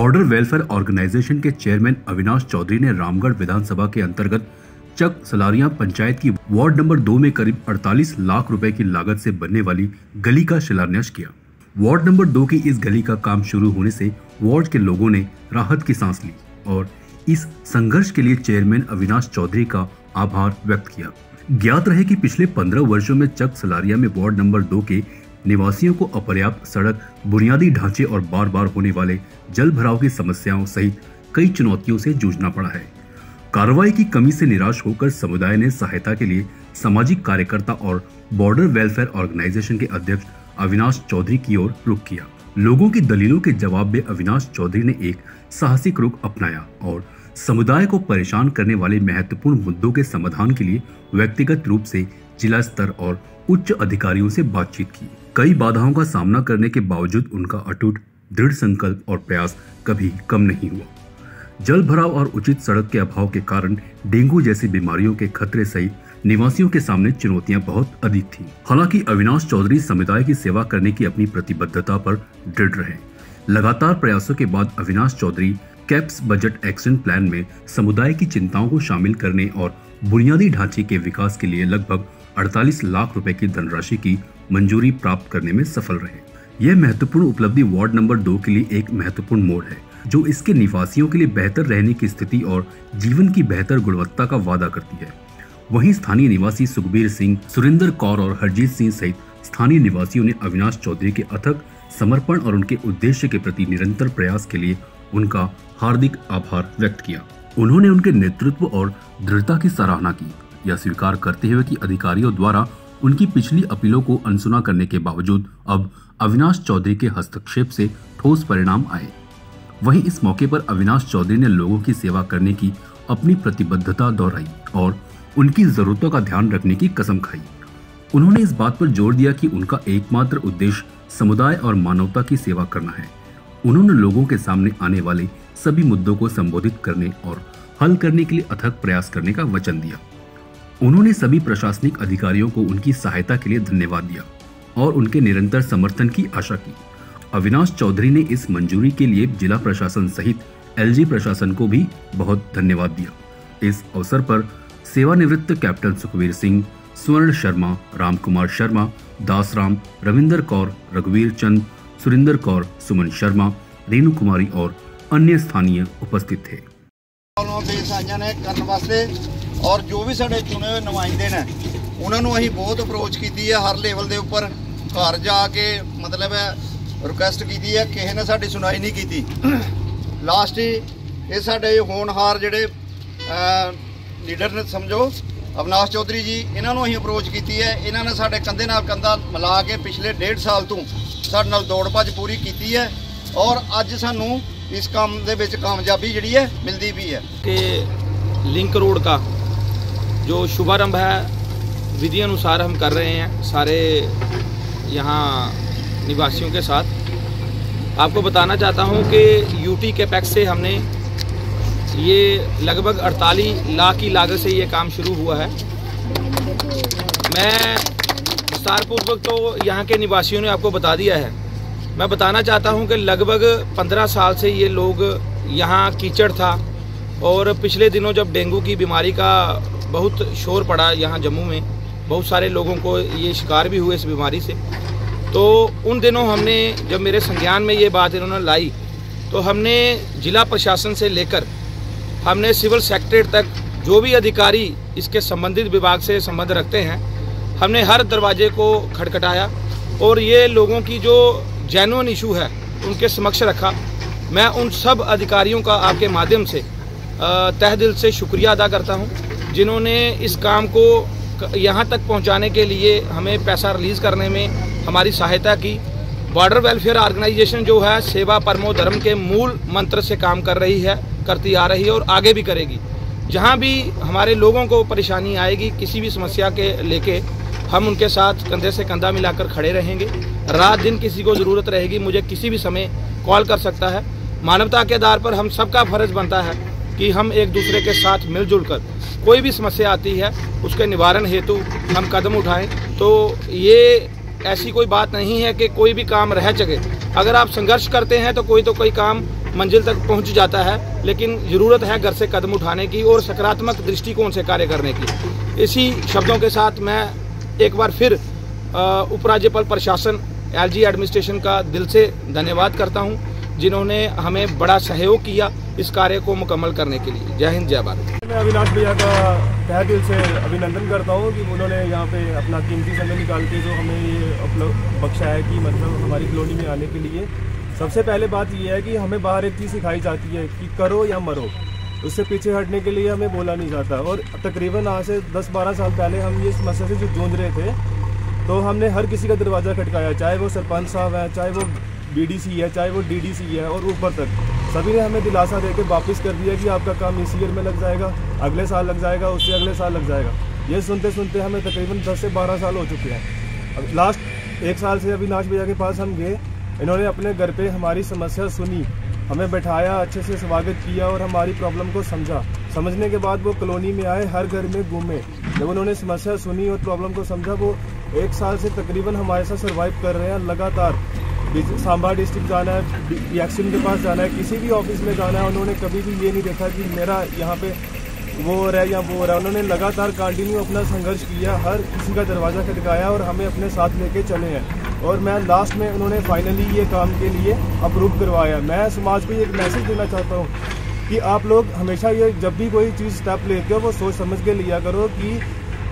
Border welfare organisation के chairman Avinash Chaudhary ने रामगढ़ विधानसभा के अंतर्गत चक सलारिया पंचायत की वार्ड नंबर 2 में करीब 48 लाख रुपए की लागत से बनने वाली गली का शिलान्यास किया। वार्ड नंबर 2 की इस गली का काम शुरू होने से वार्ड के लोगों ने राहत की सांस ली और इस संघर्ष के लिए चेयरमैन अविनाश चौधरी का आभार व्यक्त किया। ज्ञात रहे कि पिछले 15 वर्षों में चक सलारिया में वार्ड नंबर 2 के निवासियों को अपर्याप्त सड़क, बुनियादी ढांचे और बार बार होने वाले जल भराव की समस्याओं सहित कई चुनौतियों से जूझना पड़ा है। कार्रवाई की कमी से निराश होकर समुदाय ने सहायता के लिए सामाजिक कार्यकर्ता और बॉर्डर वेलफेयर ऑर्गेनाइजेशन के अध्यक्ष अविनाश चौधरी की ओर रुख किया। लोगों की दलीलों के जवाब में अविनाश चौधरी ने एक साहसिक रुख अपनाया और समुदाय को परेशान करने वाले महत्वपूर्ण मुद्दों के समाधान के लिए व्यक्तिगत रूप से जिला स्तर और उच्च अधिकारियों से बातचीत की। कई बाधाओं का सामना करने के बावजूद उनका अटूट दृढ़ संकल्प और प्रयास कभी कम नहीं हुआ। जल भराव और उचित सड़क के अभाव के कारण डेंगू जैसी बीमारियों के खतरे सहित निवासियों के सामने चुनौतियां बहुत अधिक थीं। हालांकि अविनाश चौधरी समुदाय की सेवा करने की अपनी प्रतिबद्धता पर दृढ़ रहे। लगातार प्रयासों के बाद Avinash Chaudhary caps budget action plan में समुदाय की चिंताओं को शामिल करने और बुनियादी ढांचे के विकास के लिए लगभग 48 लाख रुपए की धनराशि की मंजूरी प्राप्त करने में सफल रहे। यह महत्वपूर्ण उपलब्धि वार्ड नंबर 2 के लिए एक महत्वपूर्ण मोड़ है, जो इसके निवासियों के लिए बेहतर रहने की स्थिति और जीवन की बेहतर गुणवत्ता का वादा करती है। वहीं स्थानीय निवासी सुखबीर सिंह, सुरेंद्र कौर और हरजीत सिंह सहित स्थानीय निवासियों ने अविनाश चौधरी के अथक समर्पण और उनके उद्देश्य के प्रति निरंतर प्रयास के लिए उनका हार्दिक आभार व्यक्त किया। उन्होंने उनके नेतृत्व और दृढ़ता की सराहना की, यह स्वीकार करते हुए कि अधिकारियों द्वारा उनकी पिछली अपीलों को अनसुना करने के बावजूद अब अविनाश चौधरी के हस्तक्षेप से ठोस परिणाम आए। वहीं इस मौके पर अविनाश चौधरी ने लोगों की सेवा करने की अपनी प्रतिबद्धता दोहराई और उनकी जरूरतों का ध्यान रखने की कसम खाई। उन्होंने इस बात पर जोर दिया कि उनका एकमात्र उद्देश्य समुदाय और मानवता की सेवा करना है। उन्होंने लोगों के सामने आने वाले सभी मुद्दों को संबोधित करने और हल करने के लिए अथक प्रयास करने का वचन दिया। उन्होंने सभी प्रशासनिक अधिकारियों को उनकी सहायता के लिए धन्यवाद दिया और उनके निरंतर समर्थन की आशा की। अविनाश चौधरी ने इस मंजूरी के लिए जिला प्रशासन सहित एलजी प्रशासन को भी बहुत धन्यवाद दिया। इस अवसर पर सेवानिवृत्त कैप्टन सुखबीर सिंह, स्वर्ण शर्मा, राम कुमार शर्मा, दासराम, रविंदर कौर, रघुवीर चंद, सुरेंद्र कौर, सुमन शर्मा, रेणु कुमारी और अन्य स्थानीय उपस्थित थे। और जो भी साडे चुने हुए नुमाइंदे ने उन्होंने असीं बहुत अप्रोच की है, हर लेवल के उपर घर जाके मतलब रिक्वेस्ट की है, किसी ने साडी सुनाई नहीं की। लास्ट ये साडे होनहार जिहड़े लीडर ने समझो अविनाश चौधरी जी, इन्होंने असीं अप्रोच की है। इन्होंने साडे कंधे नाल कंधा मिला के पिछले 1.5 साल तो साडे नाल दौड़ भज पूरी की है और अज सानू इस काम दे विच कामयाबी जिहड़ी है मिलती भी है। कि लिंक रोड का जो शुभारंभ है विधि अनुसार हम कर रहे हैं सारे यहाँ निवासियों के साथ। आपको बताना चाहता हूँ कि यूटी कैपेक्स से हमने ये लगभग 48 लाख की लागत से ये काम शुरू हुआ है। मैं विस्तारपूर्वक तो यहाँ के निवासियों ने आपको बता दिया है। मैं बताना चाहता हूँ कि लगभग 15 साल से ये लोग यहाँ कीचड़ था और पिछले दिनों जब डेंगू की बीमारी का बहुत शोर पड़ा यहाँ जम्मू में, बहुत सारे लोगों को ये शिकार भी हुए इस बीमारी से, तो उन दिनों हमने जब मेरे संज्ञान में ये बात इन्होंने लाई तो हमने जिला प्रशासन से लेकर हमने सिविल सेक्रेटरी तक जो भी अधिकारी इसके संबंधित विभाग से संबंध रखते हैं, हमने हर दरवाजे को खटखटाया और ये लोगों की जो जेन्युइन इशू है उनके समक्ष रखा। मैं उन सब अधिकारियों का आपके माध्यम से तहे दिल से शुक्रिया अदा करता हूं, जिन्होंने इस काम को यहां तक पहुंचाने के लिए हमें पैसा रिलीज़ करने में हमारी सहायता की। बॉर्डर वेलफेयर ऑर्गेनाइजेशन जो है सेवा परमो धर्म के मूल मंत्र से काम कर रही है, करती आ रही है और आगे भी करेगी। जहां भी हमारे लोगों को परेशानी आएगी, किसी भी समस्या के लेके हम उनके साथ कंधे से कंधा मिलाकर खड़े रहेंगे। रात दिन किसी को ज़रूरत रहेगी, मुझे किसी भी समय कॉल कर सकता है। मानवता के आधार पर हम सबका फर्ज बनता है कि हम एक दूसरे के साथ मिलजुल कर कोई भी समस्या आती है उसके निवारण हेतु हम कदम उठाएं। तो ये ऐसी कोई बात नहीं है कि कोई भी काम रह सके। अगर आप संघर्ष करते हैं तो कोई काम मंजिल तक पहुंच जाता है, लेकिन ज़रूरत है घर से कदम उठाने की और सकारात्मक दृष्टिकोण से कार्य करने की। इसी शब्दों के साथ मैं एक बार फिर उपराज्यपाल प्रशासन LG एडमिनिस्ट्रेशन का दिल से धन्यवाद करता हूं, जिन्होंने हमें बड़ा सहयोग किया इस कार्य को मुकम्मल करने के लिए। जय हिंद, जय भारत। मैं अविनाश भैया का तहे दिल से अभिनंदन करता हूं कि उन्होंने यहाँ पे अपना कीमती समय निकाल के जो हमें ये बख्शा है कि मतलब हमारी कॉलोनी में आने के लिए। सबसे पहले बात ये है कि हमें बाहर एक चीज़ सिखाई जाती है कि करो या मरो, उससे पीछे हटने के लिए हमें बोला नहीं जाता। और तकरीबन आज से 10-12 साल पहले हम ये समस्या से जो जूझ रहे थे, तो हमने हर किसी का दरवाज़ा खटकाया, चाहे वो सरपंच साहब है, चाहे वो BDC है, चाहे वो DDC है, और ऊपर तक सभी ने हमें दिलासा दे के वापस कर दिया कि आपका काम इस ईयर में लग जाएगा, अगले साल लग जाएगा, उससे अगले साल लग जाएगा। ये सुनते सुनते हमें तकरीबन 10 से 12 साल हो चुके हैं। अब लास्ट 1 साल से अविनाश भैया के पास हम गए, इन्होंने अपने घर पे हमारी समस्या सुनी, हमें बैठाया, अच्छे से स्वागत किया और हमारी प्रॉब्लम को समझा। समझने के बाद वो कॉलोनी में आए, हर घर में घूमे। जब उन्होंने समस्या सुनी और प्रॉब्लम को समझा, वो 1 साल से तकरीबन हमारे साथ सर्वाइव कर रहे हैं लगातार। सांबा डिस्ट्रिक्ट जाना है, एक्शन के पास जाना है, किसी भी ऑफिस में जाना है, उन्होंने कभी भी ये नहीं देखा कि मेरा यहाँ पे वो हो रहा है या वो हो रहा है। उन्होंने लगातार कंटिन्यू अपना संघर्ष किया, हर किसी का दरवाज़ा खटकाया और हमें अपने साथ लेके चले हैं। और मैं लास्ट में उन्होंने फाइनली ये काम के लिए अप्रूव करवाया। मैं समाज को ये एक मैसेज देना चाहता हूँ कि आप लोग हमेशा ये जब भी कोई चीज़ स्टेप लेते हो वो सोच समझ के लिया करो कि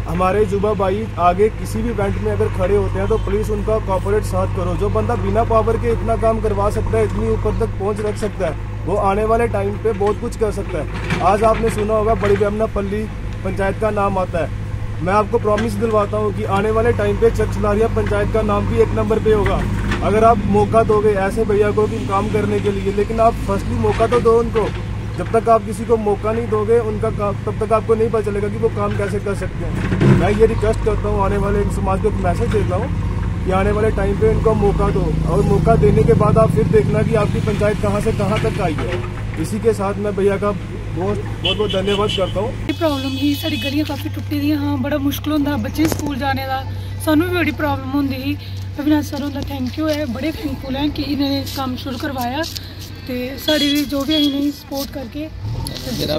हमारे युवा भाई आगे किसी भी इवेंट में अगर खड़े होते हैं तो प्लीज़ उनका कॉर्पोरेट साथ करो। जो बंदा बिना पावर के इतना काम करवा सकता है, इतनी ऊपर तक पहुंच रख सकता है, वो आने वाले टाइम पे बहुत कुछ कर सकता है। आज आपने सुना होगा बड़ी बेमनापल्ली पंचायत का नाम आता है। मैं आपको प्रॉमिस दिलवाता हूँ कि आने वाले टाइम पे चक सलारिया पंचायत का नाम भी 1 नंबर पे होगा, अगर आप मौका दोगे ऐसे भैया को कि काम करने के लिए। लेकिन आप फर्स्टली मौका तो दो उनको। जब तक आप किसी को मौका नहीं दोगे उनका काम, तब तक आपको नहीं पता चलेगा कि वो काम कैसे कर सकते हैं। मैं ये रिक्वेस्ट करता हूँ, आने वाले समाज को एक मैसेज देता हूँ कि आने वाले टाइम पे इनको मौका दो, और मौका देने के बाद आप फिर देखना कि आपकी पंचायत कहाँ से कहाँ तक आई है। इसी के साथ मैं भैया का बहुत धन्यवाद करता हूँ। प्रॉब्लम ही सारी गलियां काफ़ी टुटी दी, हाँ बड़ा मुश्किल होंदा बच्चे स्कूल जाने का, सानू भी बड़ी प्रॉब्लम होंदी ही। अविनाश सर उनका थैंक यू है, बड़े थैंकफुल हैं कि इन्होंने काम शुरू करवाया, तो साड़ी जो भी इन्हें सपोर्ट करके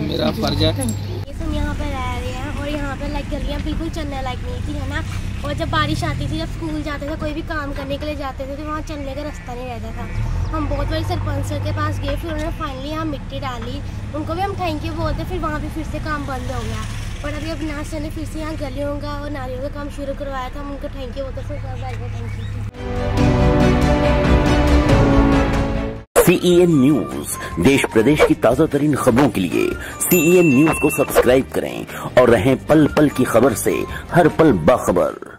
मेरा फर्ज है। हम यहाँ पर रह रहे हैं और यहाँ पर लाइक गलियाँ बिल्कुल चलने लायक नहीं थी, है ना। और जब बारिश आती थी, जब स्कूल जाते थे, कोई भी काम करने के लिए जाते थे, तो वहाँ चलने का रास्ता नहीं रहता था। हम बहुत बार सरपंच सर के पास गए, फिर उन्होंने फाइनली यहाँ मिट्टी डाली, उनको भी हम थैंक यू बोलते। फिर वहाँ भी फिर से काम बंद हो गया, पर अभी अविनाश सर ने फिर से यहाँ गलियों का और नालियों का काम शुरू करवाया था, हम उनको थैंक यू बोलते। Thank you. CEN न्यूज, देश प्रदेश की ताजा तरीन खबरों के लिए CEN न्यूज को सब्सक्राइब करें और रहें पल पल की खबर से हर पल बाखबर।